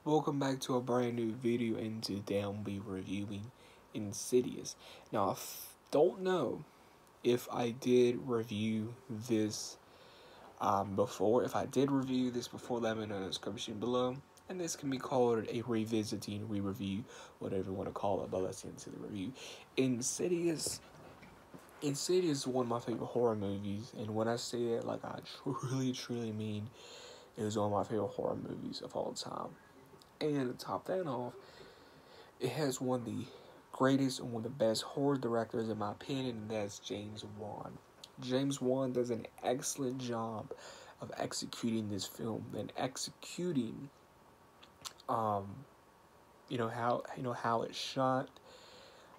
welcome back to a brand new video, and today I'll be reviewing Insidious. Now, don't know if I did review this before. If I did review this before, let me know in the description below. And this can be called a revisiting, re-review, whatever you want to call it, but let's get into the review. Insidious is one of my favorite horror movies, and when I say it, like, I truly mean it is one of my favorite horror movies of all time. And to top that off, it has one of the greatest and one of the best horror directors in my opinion, and that's James Wan. James Wan does an excellent job of executing this film and executing how it's shot,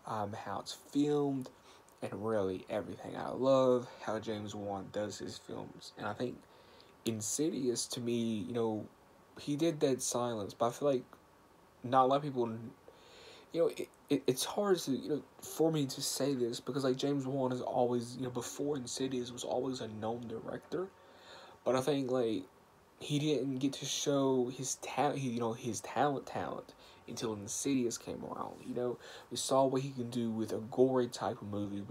how it's filmed, and really everything. I love how James Wan does his films, and I think Insidious, to me, he did Dead Silence, but I feel like not a lot of people, it's hard to, for me to say this, because like James Wan is always, before Insidious was always a known director, but I think like he didn't get to show his talent, his talent until Insidious came around. We saw what he can do with a gory type of movie.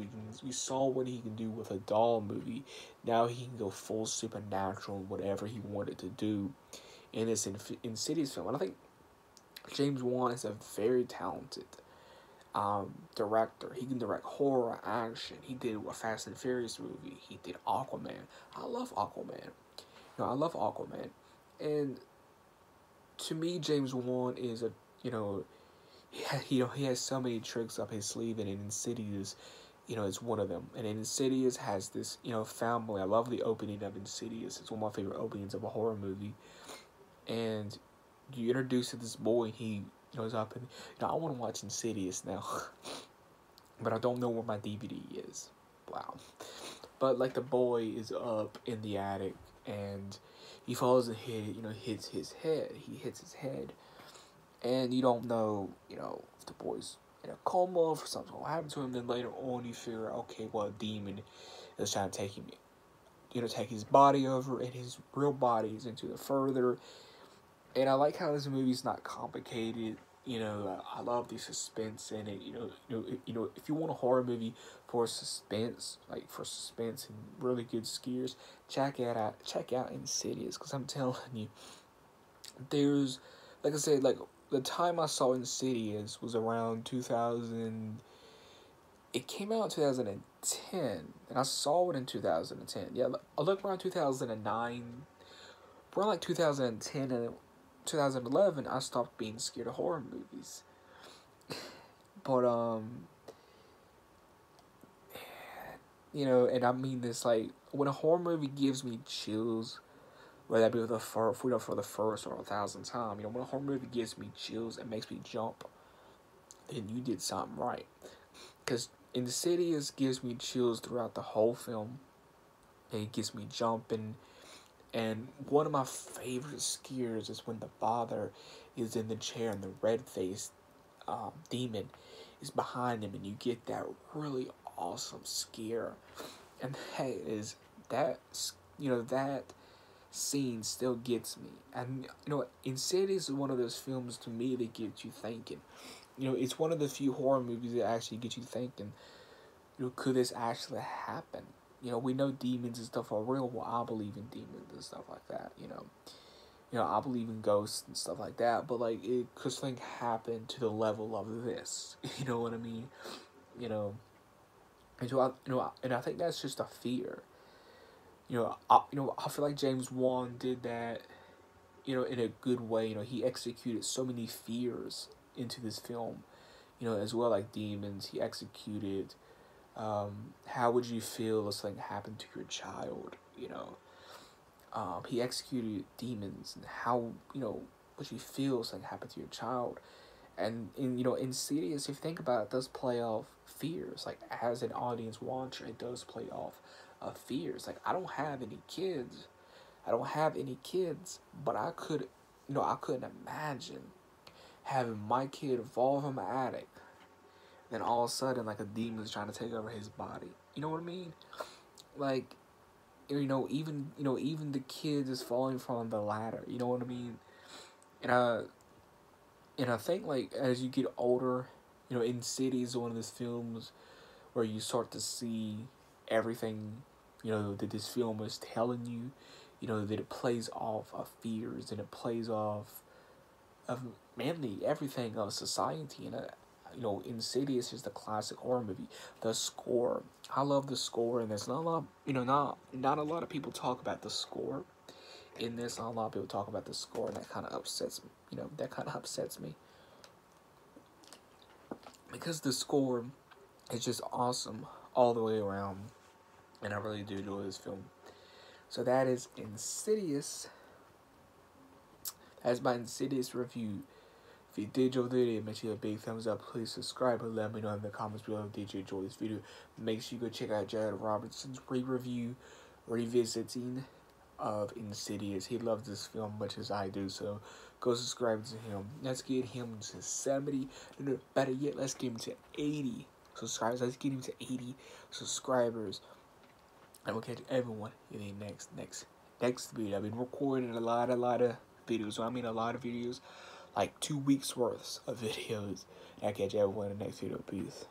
We saw what he can do with a doll movie. Now he can go full supernatural, whatever he wanted to do in this Insidious film. And I think James Wan is a very talented director. He can direct horror, action. He did a Fast and Furious movie. He did Aquaman. I love Aquaman. I love Aquaman. And to me, James Wan is he has so many tricks up his sleeve, and Insidious, it's one of them. And Insidious has this, family. I love the opening of Insidious. It's one of my favorite openings of a horror movie. And you introduce to this boy, and he, is up, and I want to watch Insidious now, but I don't know where my DVD is. Wow. But like the boy is up in the attic, and he falls and hits his head. He hits his head, and you don't know, if the boy's in a coma, if something's gonna happen to him. Then later on, you figure, okay, well, a demon is trying to take him, take his body over, and his real body is into the further. And I like how this movie's not complicated. I love the suspense in it. If you want a horror movie for suspense, and really good scares, check out Insidious. Because I'm telling you, there's, like I said, like the time I saw Insidious was around 2000. It came out in 2010, and I saw it in 2010. Yeah, I looked around 2009, around like 2010 and 2011, I stopped being scared of horror movies. But and I mean this, like, when a horror movie gives me chills, whether that be for the first or 1,000th time, when a horror movie gives me chills and makes me jump, then you did something right. Because Insidious gives me chills throughout the whole film, and it gets me jumping. And one of my favorite scares is when the father is in the chair and the red-faced demon is behind him, and you get that really awesome scare. And that scene still gets me. And Insidious is one of those films to me that gets you thinking. It's one of the few horror movies that actually get you thinking, could this actually happen? We know demons and stuff are real. Well, I believe in demons and stuff like that, I believe in ghosts and stuff like that, but, like, could something happen to the level of this? You know what I mean? And so and I think that's just a fear. I feel like James Wan did that, in a good way. He executed so many fears into this film, as well, like demons. He executed, how would you feel if something happened to your child, he executed demons, and how, would you feel if something happened to your child. And Insidious, if you think about it, does play off fears. Like, as an audience watcher, it does play off fears. Like, I don't have any kids, but I could, I couldn't imagine having my kid fall from an attic, then all of a sudden, like, a demon's trying to take over his body. You know what I mean? Like, even the kid is falling from the ladder. You know what I mean? And And I think like as you get older, Insidious is one of those films where you start to see everything, that this film is telling you, that it plays off of fears and it plays off of mainly everything of society. And Insidious is the classic horror movie. The score, I love the score, and there's not a lot, not a lot of people talk about the score. In this, not a lot of people talk about the score, and that kind of upsets me. That kind of upsets me because the score is just awesome all the way around, and I really do enjoy this film. So that is Insidious. That's my Insidious review. If you did enjoy the video, make sure you give a big thumbs up. Please subscribe and let me know in the comments below if you enjoyed this video. Make sure you go check out Jared Robertson's re-review, revisiting of Insidious. He loves this film much as I do, so go subscribe to him. Let's get him to 70. No, better yet, let's get him to 80 subscribers. Let's get him to 80 subscribers. And we'll catch everyone in the next video. I've been recording a lot of videos. So I mean a lot of videos, like 2 weeks worth of videos. And I'll catch everyone in the next video. Peace.